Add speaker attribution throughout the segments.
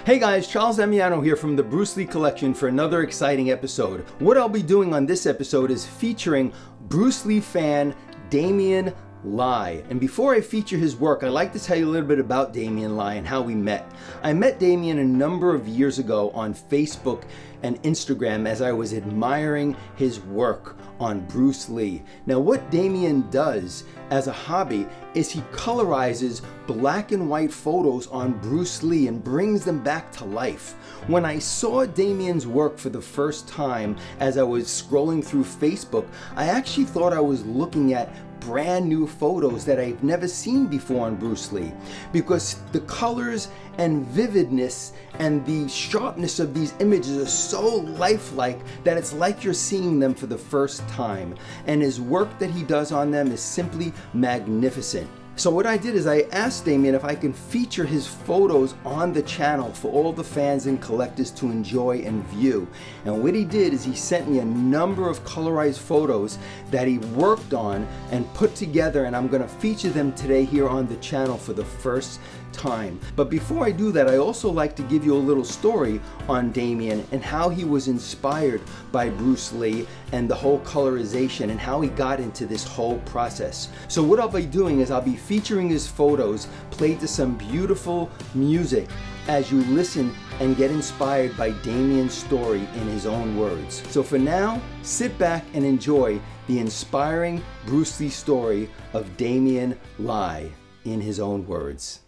Speaker 1: Hey guys, Charles Damiano here from the Bruce Lee Collection for another exciting episode. What I'll be doing on this episode is featuring Bruce Lee fan Damian Lai. And before I feature his work, I'd like to tell you a little bit about Damian Lai and how we met. I met Damian a number of years ago on Facebook and Instagram as I was admiring his work on Bruce Lee. Now what Damian does as a hobby is he colorizes black and white photos on Bruce Lee and brings them back to life. When I saw Damian's work for the first time as I was scrolling through Facebook, I actually thought I was looking at brand new photos that I've never seen before on Bruce Lee, because the colors and vividness and the sharpness of these images are so lifelike that it's like you're seeing them for the first time. And his work that he does on them is simply magnificent. So what I did is I asked Damian if I can feature his photos on the channel for all the fans and collectors to enjoy and view. And what he did is he sent me a number of colorized photos that he worked on and put together, and I'm going to feature them today here on the channel for the first time. But before I do that, I also like to give you a little story on Damian and how he was inspired by Bruce Lee and the whole colorization and how he got into this whole process. So what I'll be doing is I'll be featuring his photos played to some beautiful music as you listen and get inspired by Damian's story in his own words. So for now, sit back and enjoy the inspiring Bruce Lee story of Damian Lai in his own words.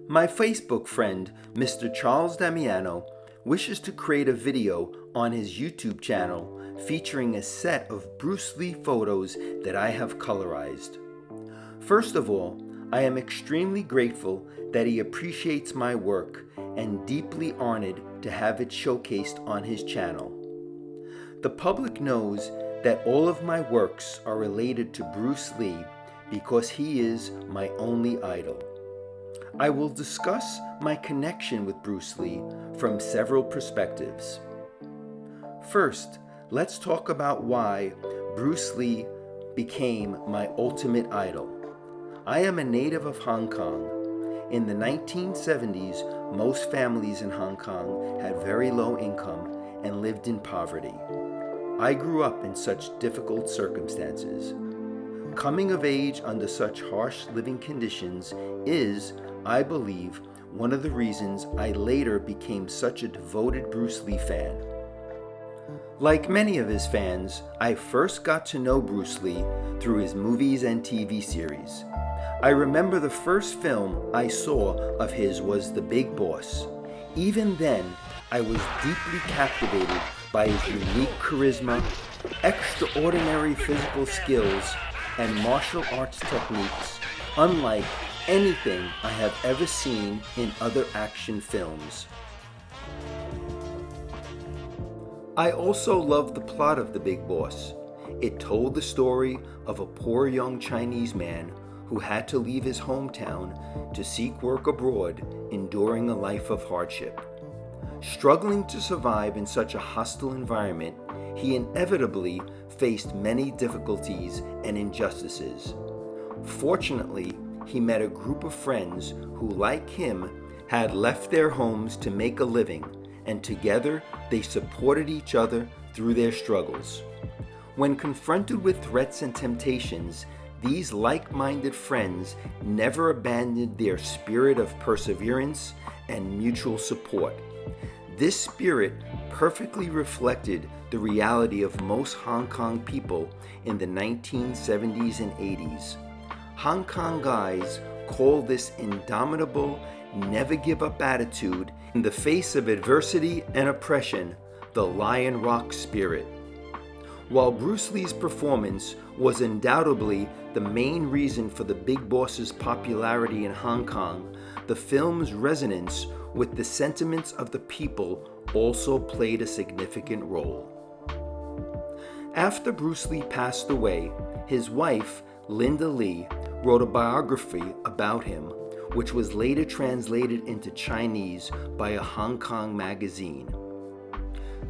Speaker 1: My Facebook friend, Mr. Charles Damiano, wishes to create a video on his YouTube channel featuring a set of Bruce Lee photos that I have colorized. First of all, I am extremely grateful that he appreciates my work and deeply honored to have it showcased on his channel. The public knows that all of my works are related to Bruce Lee because he is my only idol. I will discuss my connection with Bruce Lee from several perspectives. First, let's talk about why Bruce Lee became my ultimate idol. I am a native of Hong Kong. In the 1970s, most families in Hong Kong had very low income and lived in poverty. I grew up in such difficult circumstances. Coming of age under such harsh living conditions is, I believe, one of the reasons I later became such a devoted Bruce Lee fan. Like many of his fans, I first got to know Bruce Lee through his movies and TV series. I remember the first film I saw of his was The Big Boss. Even then, I was deeply captivated by his unique charisma, extraordinary physical skills, and martial arts techniques, unlike anything I have ever seen in other action films. I also loved the plot of The Big Boss. It told the story of a poor young Chinese man who had to leave his hometown to seek work abroad, enduring a life of hardship. Struggling to survive in such a hostile environment, he inevitably faced many difficulties and injustices. Fortunately, he met a group of friends who, like him, had left their homes to make a living, and together they supported each other through their struggles. When confronted with threats and temptations, these like-minded friends never abandoned their spirit of perseverance and mutual support. This spirit perfectly reflected the reality of most Hong Kong people in the 1970s and 80s. Hong Kong guys call this indomitable, never-give-up attitude in the face of adversity and oppression the Lion Rock spirit. While Bruce Lee's performance was undoubtedly the main reason for The Big Boss's popularity in Hong Kong, the film's resonance with the sentiments of the people also played a significant role. After Bruce Lee passed away, his wife, Linda Lee, wrote a biography about him, which was later translated into Chinese by a Hong Kong magazine.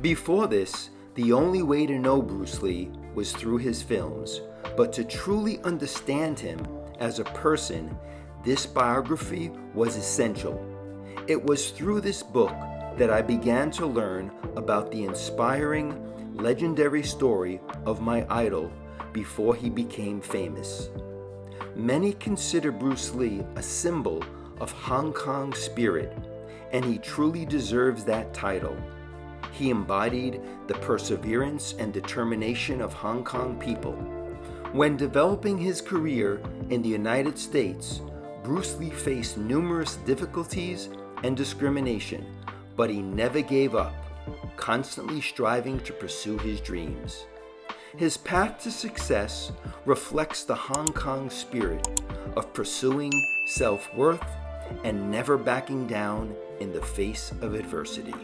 Speaker 1: Before this, the only way to know Bruce Lee was through his films, but to truly understand him as a person, this biography was essential. It was through this book that I began to learn about the inspiring, legendary story of my idol before he became famous. Many consider Bruce Lee a symbol of Hong Kong spirit, and he truly deserves that title. He embodied the perseverance and determination of Hong Kong people. When developing his career in the United States, Bruce Lee faced numerous difficulties and discrimination, but he never gave up, constantly striving to pursue his dreams. His path to success reflects the Hong Kong spirit of pursuing self-worth and never backing down in the face of adversity.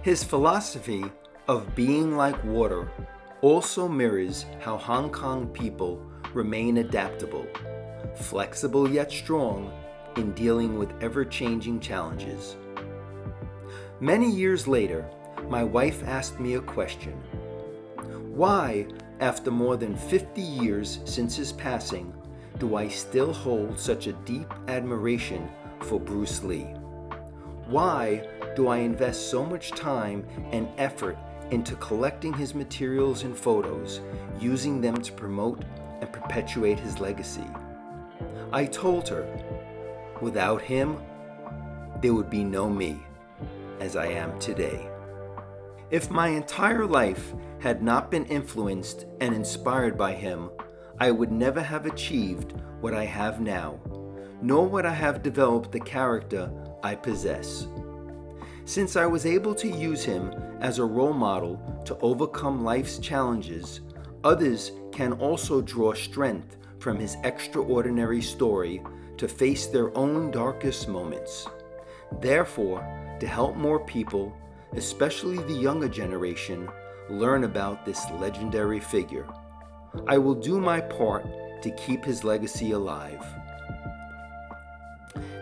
Speaker 1: His philosophy of being like water also mirrors how Hong Kong people remain adaptable, flexible yet strong in dealing with ever-changing challenges. Many years later, my wife asked me a question. Why, after more than 50 years since his passing, do I still hold such a deep admiration for Bruce Lee? Why do I invest so much time and effort into collecting his materials and photos, using them to promote and perpetuate his legacy? I told her, without him, there would be no me as I am today. If my entire life had not been influenced and inspired by him, I would never have achieved what I have now, nor would I have developed the character I possess. Since I was able to use him as a role model to overcome life's challenges, others can also draw strength from his extraordinary story to face their own darkest moments. Therefore, to help more people, especially the younger generation, learn about this legendary figure, I will do my part to keep his legacy alive.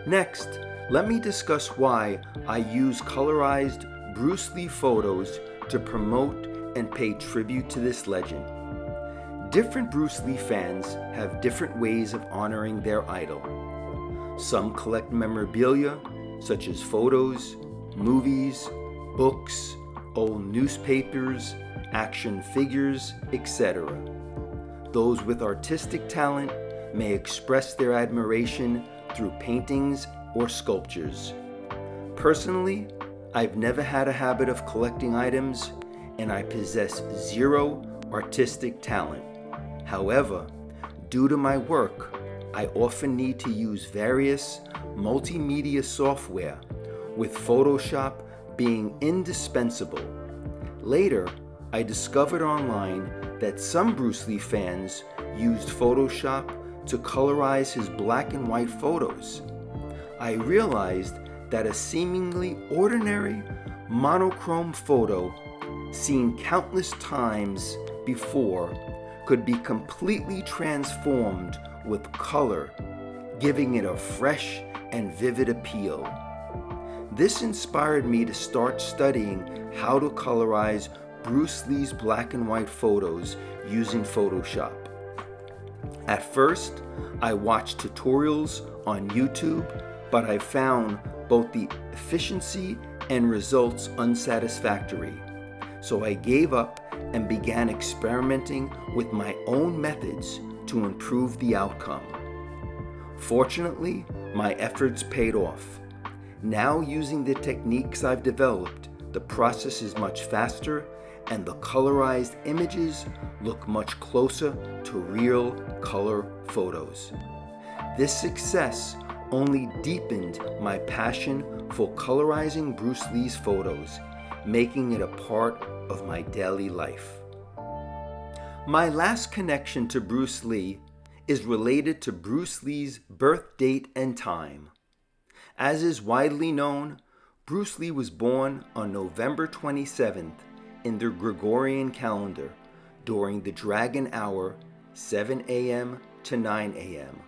Speaker 1: Next, let me discuss why I use colorized Bruce Lee photos to promote and pay tribute to this legend. Different Bruce Lee fans have different ways of honoring their idol. Some collect memorabilia, such as photos, movies, books, old newspapers, action figures, etc. Those with artistic talent may express their admiration through paintings or sculptures. Personally, I've never had a habit of collecting items, and I possess zero artistic talent. However, due to my work, I often need to use various multimedia software, with Photoshop being indispensable. Later, I discovered online that some Bruce Lee fans used Photoshop to colorize his black and white photos. I realized that a seemingly ordinary monochrome photo seen countless times before could be completely transformed with color, giving it a fresh and vivid appeal. This inspired me to start studying how to colorize Bruce Lee's black and white photos using Photoshop. At first, I watched tutorials on YouTube, but I found both the efficiency and results unsatisfactory. So I gave up and began experimenting with my own methods to improve the outcome. Fortunately, my efforts paid off. Now, using the techniques I've developed, the process is much faster and the colorized images look much closer to real color photos. This success only deepened my passion for colorizing Bruce Lee's photos, making it a part of my daily life. My last connection to Bruce Lee is related to Bruce Lee's birth date and time. As is widely known, Bruce Lee was born on November 27th in the Gregorian calendar during the Dragon Hour, 7 a.m. to 9 a.m.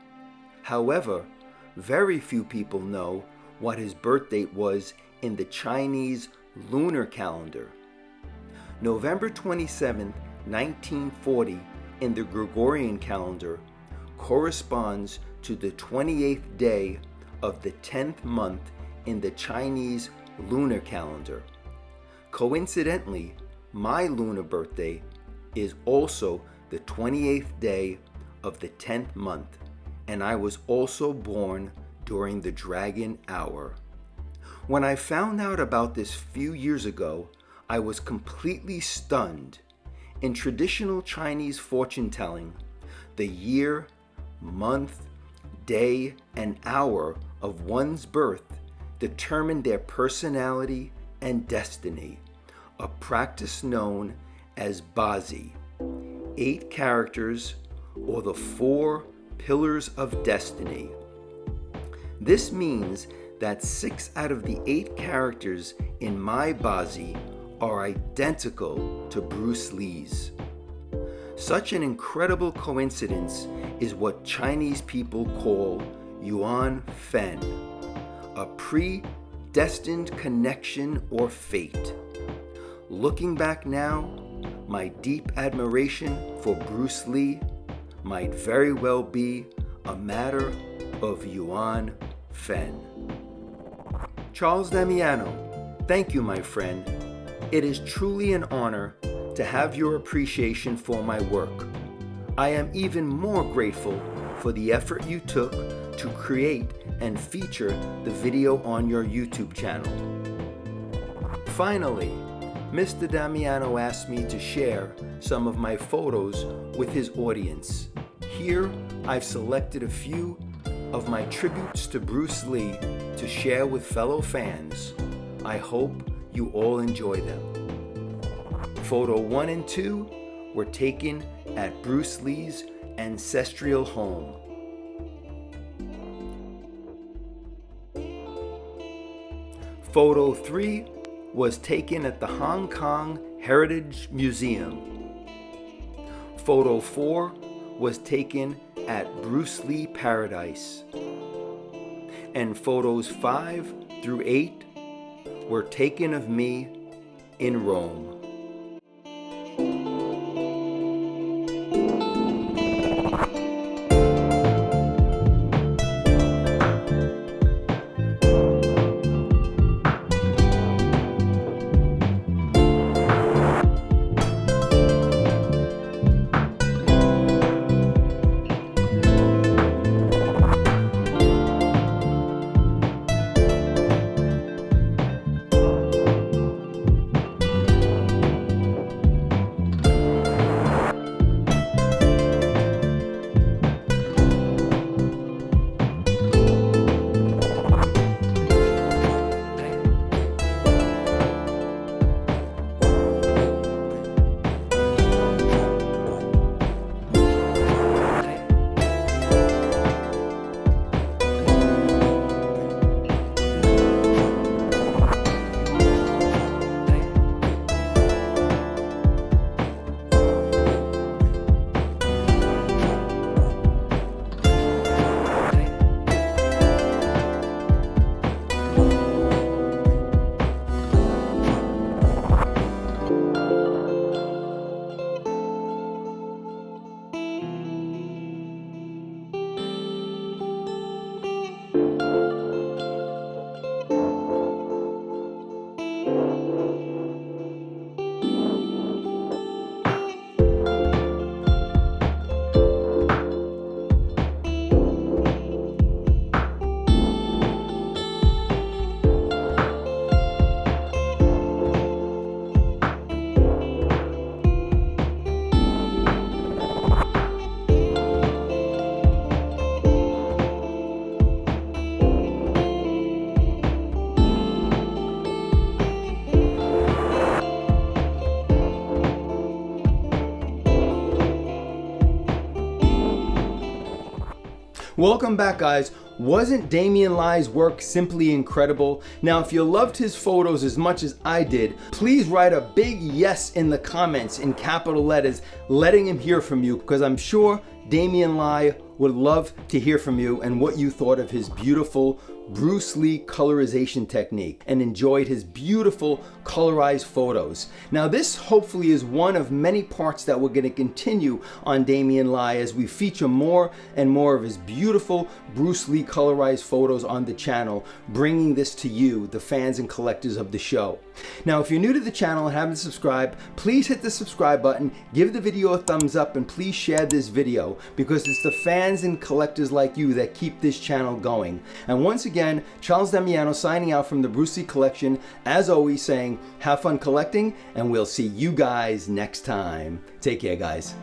Speaker 1: However, very few people know what his birth date was in the Chinese lunar calendar. November 27, 1940, in the Gregorian calendar corresponds to the 28th day of the 10th month in the Chinese lunar calendar. Coincidentally, my lunar birthday is also the 28th day of the 10th month, and I was also born during the dragon hour. When I found out about this few years ago, I was completely stunned. In traditional Chinese fortune telling, the year, month, day, and hour of one's birth determined their personality and destiny, a practice known as Bazi, 8 characters, or the 4 pillars of destiny. This means that 6 out of the 8 characters in my Bazi are identical to Bruce Lee's. Such an incredible coincidence is what Chinese people call Yuan Fen, a predestined connection or fate. Looking back now, my deep admiration for Bruce Lee might very well be a matter of Yuan Fen. Charles Damiano, thank you, my friend. It is truly an honor to have your appreciation for my work. I am even more grateful for the effort you took to create and feature the video on your YouTube channel. Finally, Mr. Damiano asked me to share some of my photos with his audience. Here, I've selected a few of my tributes to Bruce Lee to share with fellow fans. I hope you all enjoy them. Photo 1 and 2 were taken at Bruce Lee's ancestral home. Photo 3 was taken at the Hong Kong Heritage Museum. Photo 4 was taken at Bruce Lee Paradise. And photos 5 through 8 were taken of me in Rome. Welcome back, guys. Wasn't Damian Lai's work simply incredible? Now, if you loved his photos as much as I did, please write a big yes in the comments in capital letters, letting him hear from you, because I'm sure Damian Lai would love to hear from you and what you thought of his beautiful Bruce Lee colorization technique and enjoyed his beautiful colorized photos. Now this hopefully is one of many parts that we're going to continue on Damian Lai as we feature more and more of his beautiful Bruce Lee colorized photos on the channel, bringing this to you, the fans and collectors of the show. Now if you're new to the channel and haven't subscribed, please hit the subscribe button, give the video a thumbs up, and please share this video because it's the fans and collectors like you that keep this channel going. And once again, Charles Damiano signing out from the Bruce Lee Collection, as always saying, have fun collecting, and we'll see you guys next time. Take care, guys.